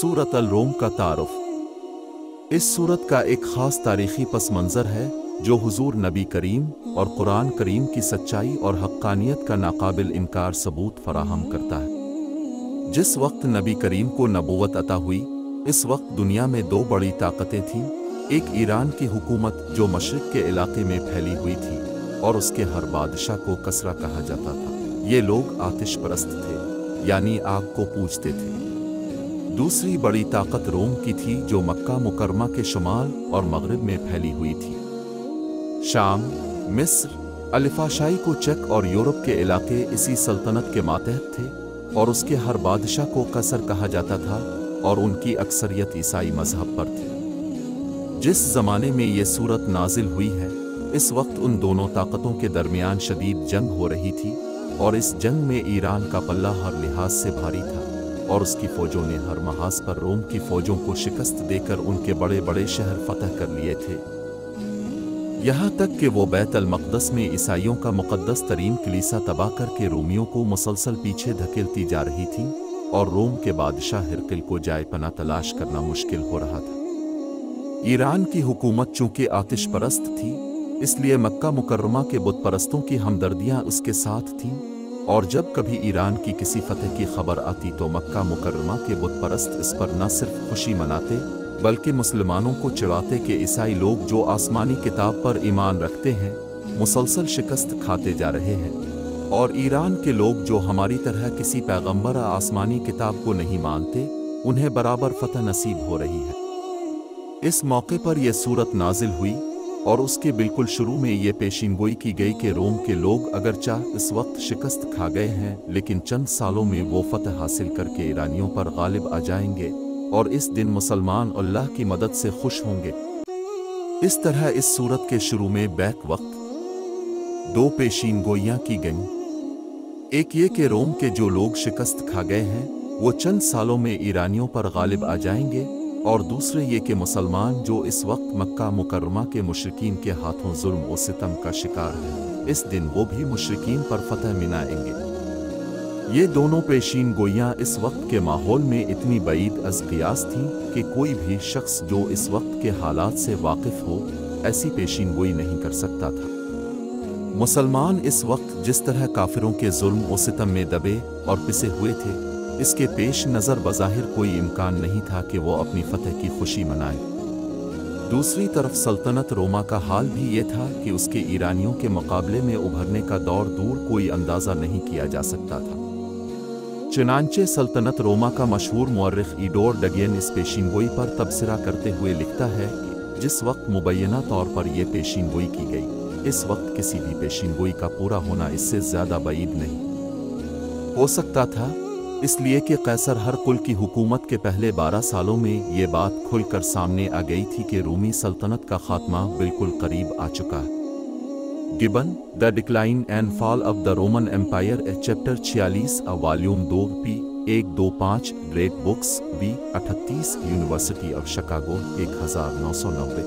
सूरत अल-रोम का तारुफ। इस सूरत का एक ख़ास तारीख़ी पस मंज़र है जो हुज़ूर नबी करीम और कुरान करीम की सच्चाई और हक़्क़ानियत का नाकाबिल इनकार सबूत फराहम करता है। जिस वक्त नबी करीम को नबूवत अता हुई, इस वक्त दुनिया में दो बड़ी ताकतें थीं। एक ईरान की हुकूमत जो मशरिक़ के इलाके में फैली हुई थी और उसके हर बादशाह को कसरा कहा जाता था। ये लोग आतिश परस्त थे, यानी आग को पूजते थे। दूसरी बड़ी ताकत रोम की थी जो मक्का मुकरमा के शुमाल और मगरिब में फैली हुई थी। शाम, मिस्र, अलिफाशाई को चेक और यूरोप के इलाके इसी सल्तनत के मातहत थे और उसके हर बादशाह को कसर कहा जाता था और उनकी अक्सरियत ईसाई मजहब पर थी। जिस ज़माने में ये सूरत नाजिल हुई है, इस वक्त उन दोनों ताकतों के दरमियान शदीद जंग हो रही थी और इस जंग में ईरान का पल्ला हर लिहाज से भारी था और उसकी फ़ौजों ने हर महाज पर रोम की फ़ौजों को शिकस्त देकर उनके बड़े बड़े शहर फतह कर लिए थे। यहाँ तक कि वो बैत अल मक़दस में ईसाइयों का मुक़द्दस तरीन कलीसा तबाह करके रोमियों को मुसलसल पीछे धकेलती जा रही थी और रोम के बादशाह हिरकिल को जाए पना तलाश करना मुश्किल हो रहा था। ईरान की हुकूमत चूँकि आतिश परस्त थी, इसलिए मक्का मुकर्रमा के बुत परस्तों की हमदर्दियाँ उसके साथ थीं और जब कभी ईरान की किसी फतह की खबर आती तो मक्का मुकर्रमा के बुत परस्त इस पर न सिर्फ खुशी मनाते बल्कि मुसलमानों को चिढ़ाते कि ईसाई लोग जो आसमानी किताब पर ईमान रखते हैं मुसलसल शिकस्त खाते जा रहे हैं और ईरान के लोग जो हमारी तरह किसी पैगंबर आसमानी किताब को नहीं मानते उन्हें बराबर फतह नसीब हो रही है। इस मौके पर यह सूरत नाजिल हुई और उसके बिल्कुल शुरू में ये पेशीनगोई की गई कि रोम के लोग अगरचा इस वक्त शिकस्त खा गए हैं, लेकिन चंद सालों में वो फतह हासिल करके ईरानियों पर गालिब आ जाएंगे और इस दिन मुसलमान अल्लाह की मदद से खुश होंगे। इस तरह इस सूरत के शुरू में बैक वक्त दो पेशीनगोइयाँ की गईं। एक ये कि रोम के जो लोग शिकस्त खा गए हैं वो चंद सालों में ईरानियों पर गालिब आ जाएंगे और दूसरे ये कि मुसलमान जो इस वक्त मक्का मुकर्रमा के मुशरिकीन के हाथों जुल्म और सितम का शिकार हैं, इस दिन वो भी मुशरिकीन पर फतह मनाएंगे। ये दोनों पेशीन गोइयाँ इस वक्त के माहौल में इतनी बईद अज़ क़ियास थीं कि कोई भी शख्स जो इस वक्त के हालात से वाकिफ़ हो ऐसी पेशीन गोई नहीं कर सकता था। मुसलमान इस वक्त जिस तरह काफिरों के जुल्म और सितम में दबे और पिसे हुए थे, इसके पेश नज़र बज़ाहिर कोई इम्कान नहीं था कि वो अपनी फतह की खुशी मनाए। दूसरी तरफ सल्तनत रोमा का हाल भी ये था कि उसके ईरानियों के मुकाबले में उभरने का दौर दूर कोई अंदाज़ा नहीं किया जा सकता था। चुनांचे सल्तनत रोमा का मशहूर मुअर्रिख़ ईडोर डगियन इस पेशीनगोई पर तबसरा करते हुए लिखता है कि जिस वक्त मुबैना तौर पर यह पेशीनगोई की गई, इस वक्त किसी भी पेशीनगोई का पूरा होना इससे ज़्यादा बईद नहीं हो सकता था, इसलिए कि कैसर हरकुल की हुकूमत के पहले 12 सालों में ये बात खुलकर सामने आ गई थी कि रूमी सल्तनत का खात्मा बिल्कुल करीब आ चुका है। Gibbon the decline and fall of the Roman Empire chapter 46 volume 2 p 125 red books b 38 University of Chicago 1990।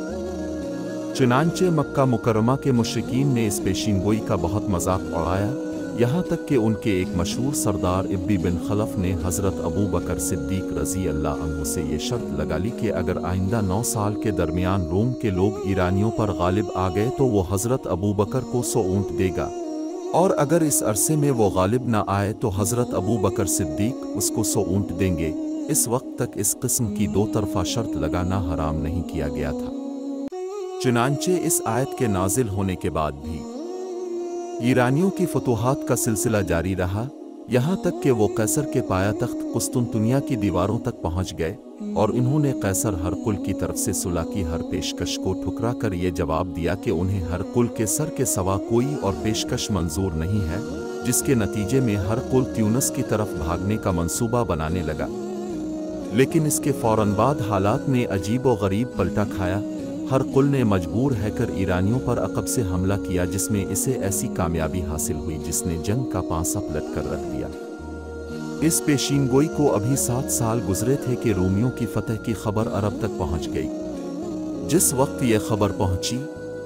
चुनांचे मक्का मुकरमा के मुशरिकीन ने इस पेशीनगोई का बहुत मजाक उड़ाया, यहाँ तक कि उनके एक मशहूर सरदार इब्बी बिन खलफ ने हज़रत अबू बकर सिद्दीक रज़ी अल्लाह अन्हु से ये शर्त लगा ली कि अगर आइंदा 9 साल के दरमियान रोम के लोग ईरानियों पर गालिब आ गए तो वो हज़रत अबू बकर को 100 ऊँट देगा, और अगर इस अरसे में वो गालिब न आए तो हज़रत अबू बकर सिद्दीक उसको 100 ऊँट देंगे। इस वक्त तक इस किस्म की दो तरफ़ा शर्त लगाना हराम नहीं किया गया था। चुनांचे इस आयत के नाजिल होने के बाद भी ईरानियों की फतूहात का सिलसिला जारी रहा, यहाँ तक कि वो कैसर के पाया तख्त कुस्तुनतुनिया की दीवारों तक पहुँच गए और इन्होंने कैसर हरकुल की तरफ से सुलह की हर पेशकश को ठुकरा कर ये जवाब दिया कि उन्हें हरकुल के सर के सिवा कोई और पेशकश मंजूर नहीं है, जिसके नतीजे में हरकुल ट्यूनस की तरफ भागने का मंसूबा बनाने लगा। लेकिन इसके फौरन बाद हालात ने अजीब व गरीब पलटा खाया। हरकुल ने मजबूर हैकर ईरानियों पर अक़ब से हमला किया, जिसमें इसे ऐसी कामयाबी हासिल हुई जिसने जंग का पांसा पलट कर रख दिया। इस पेशीनगोई को अभी 7 साल गुजरे थे कि रोमियों की फतह की खबर अरब तक पहुंच गई। जिस वक्त ये खबर पहुंची,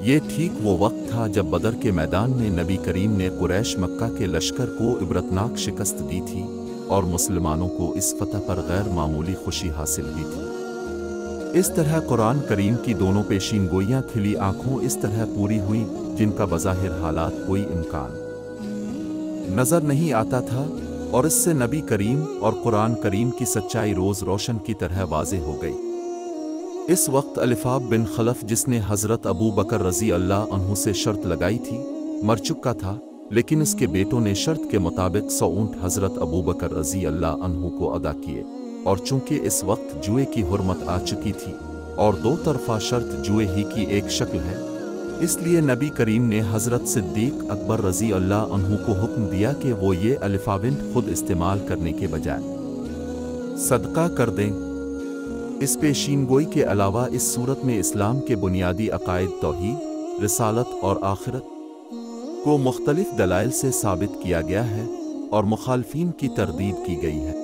ये ठीक वो वक्त था जब बदर के मैदान में नबी करीम ने कुरैश मक्का के लश्कर को इबरतनाक शिकस्त दी थी اور مسلمانوں کو اس فتح پر غیر معمولی خوشی حاصل ہوئی تھی۔ اس طرح قرآن کریم کی دونوں پیشین گوئیاں کھلی آنکھوں اس طرح پوری ہوئیں جن کا بظاہر حالات کوئی امکان نظر نہیں آتا تھا، اور اس سے نبی کریم اور قرآن کریم کی سچائی روز روشن کی طرح واضح ہو گئی۔ اس وقت الفاب بن خلف، جس نے حضرت ابو بکر رضی اللہ عنہ سے شرط لگائی تھی، مر چکا تھا، لیکن اس کے بیٹوں نے شرط کے مطابق 100 اونٹ حضرت ابو بکر رضی اللہ عنہ کو ادا کیے، اور چونکہ اس وقت جوئے کی حرمت آ چکی تھی اور دو طرفہ شرط جوئے ہی کی ایک شکل ہے، اس لیے نبی کریم نے حضرت صدیق اکبر رضی اللہ عنہ کو حکم دیا کہ وہ یہ الفابند خود استعمال کرنے کے بجائے صدقہ کر دیں۔ اس پیشین گوئی کے علاوہ اس صورت میں اسلام کے بنیادی عقائد توحید، رسالت اور آخرت کو مختلف دلائل سے ثابت کیا گیا ہے اور مخالفین کی تردید کی گئی ہے۔